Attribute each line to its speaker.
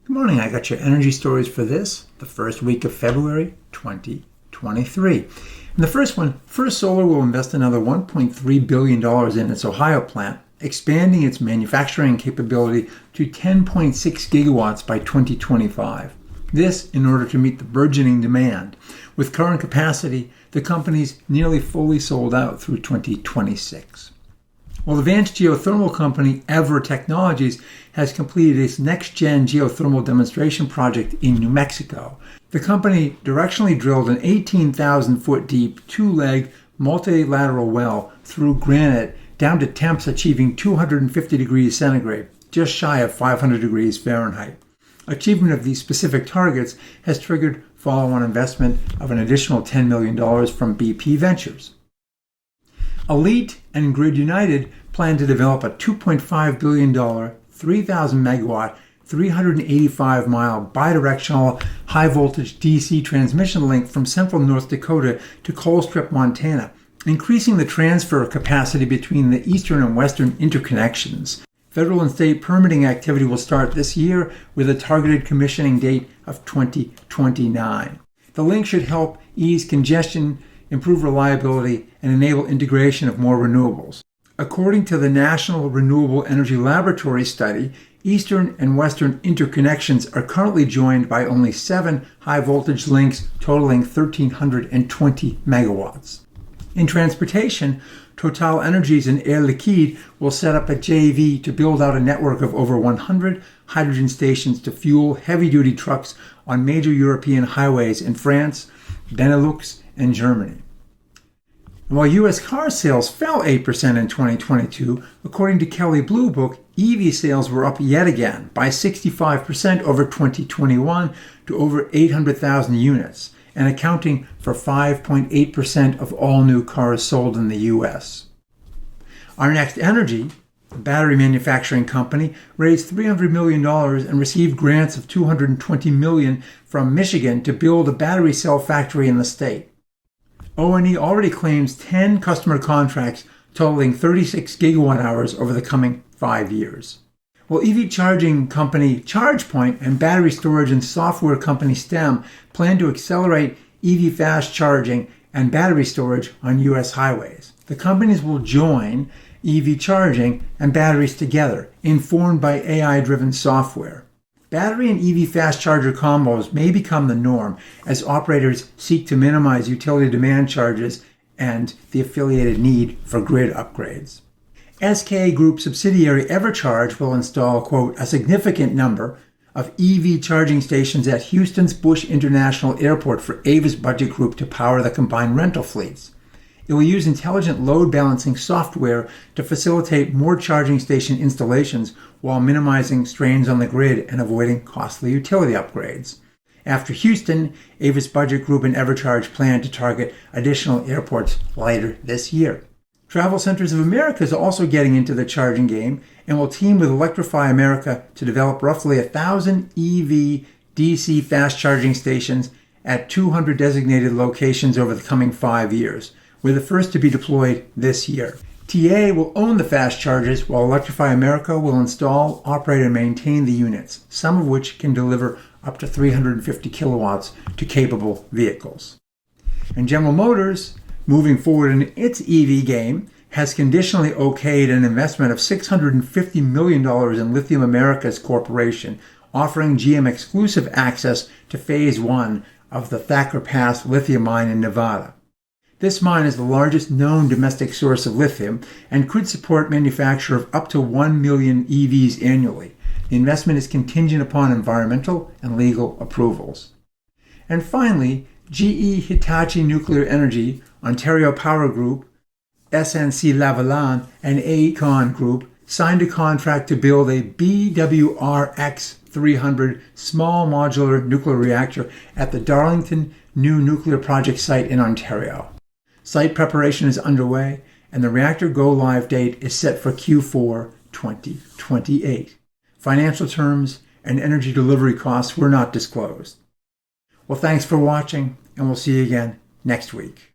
Speaker 1: Good morning. I got your energy stories for the first week of February 2023. And the first one, First Solar will invest another $1.3 billion in its Ohio plant, expanding its manufacturing capability to 10.6 gigawatts by 2025. This in order to meet the burgeoning demand. With current capacity, the company's nearly fully sold out through 2026. Well, advanced geothermal company Eavor Technologies has completed its next-gen geothermal demonstration project in New Mexico. The company directionally drilled an 18,000-foot deep, two-leg, multilateral well through granite down to temps achieving 250 degrees centigrade, just shy of 500 degrees Fahrenheit. Achievement of these specific targets has triggered follow-on investment of an additional $10 million from BP Ventures. Allete Grid United plan to develop a $2.5 billion, 3,000 megawatt, 385-mile bidirectional high-voltage DC transmission link from central North Dakota to Colstrip, Montana, increasing the transfer capacity between the eastern and western interconnections. Federal and state permitting activity will start this year with a targeted commissioning date of 2029. The link should help ease congestion, improve reliability, and enable integration of more renewables. According to the National Renewable Energy Laboratory study, eastern and western interconnections are currently joined by only 7 high-voltage links totaling 1,320 megawatts. In transportation, TotalEnergies and Air Liquide will set up a JV to build out a network of over 100 hydrogen stations to fuel heavy-duty trucks on major European highways in France, Benelux, and Germany. While U.S. car sales fell 8% in 2022, according to Kelley Blue Book, EV sales were up yet again by 65% over 2021 to over 800,000 units, and accounting for 5.8% of all new cars sold in the U.S. Our Next Energy, a battery manufacturing company, raised $300 million and received grants of $220 million from Michigan to build a battery cell factory in the state. O&E already claims 10 customer contracts totaling 36 gigawatt hours over the coming 5 years. Well, EV charging company ChargePoint and battery storage and software company STEM plan to accelerate EV fast charging and battery storage on U.S. highways. The companies will join EV charging and batteries together, informed by AI-driven software. Battery and EV fast charger combos may become the norm as operators seek to minimize utility demand charges and the affiliated need for grid upgrades. SK Group subsidiary EverCharge will install, quote, a significant number of EV charging stations at Houston's Bush International Airport for Avis Budget Group to power the combined rental fleets. It will use intelligent load balancing software to facilitate more charging station installations while minimizing strains on the grid and avoiding costly utility upgrades. After Houston, Avis Budget Group and EverCharge plan to target additional airports later this year. Travel Centers of America is also getting into the charging game and will team with Electrify America to develop roughly 1,000 EV DC fast charging stations at 200 designated locations over the coming 5 years, with the first to be deployed this year. TA will own the fast chargers while Electrify America will install, operate, and maintain the units, some of which can deliver up to 350 kilowatts to capable vehicles. And General Motors, moving forward in its EV game, has conditionally okayed an investment of $650 million in Lithium Americas Corporation, offering GM exclusive access to Phase 1 of the Thacker Pass lithium mine in Nevada. This mine is the largest known domestic source of lithium and could support manufacture of up to 1 million EVs annually. The investment is contingent upon environmental and legal approvals. And finally, GE Hitachi Nuclear Energy, Ontario Power Group, SNC Lavalin, and Aecon Group signed a contract to build a BWRX 300 small modular nuclear reactor at the Darlington New Nuclear Project site in Ontario. Site preparation is underway, and the reactor go-live date is set for Q4 2028. Financial terms and energy delivery costs were not disclosed. Well, thanks for watching, and we'll see you again next week.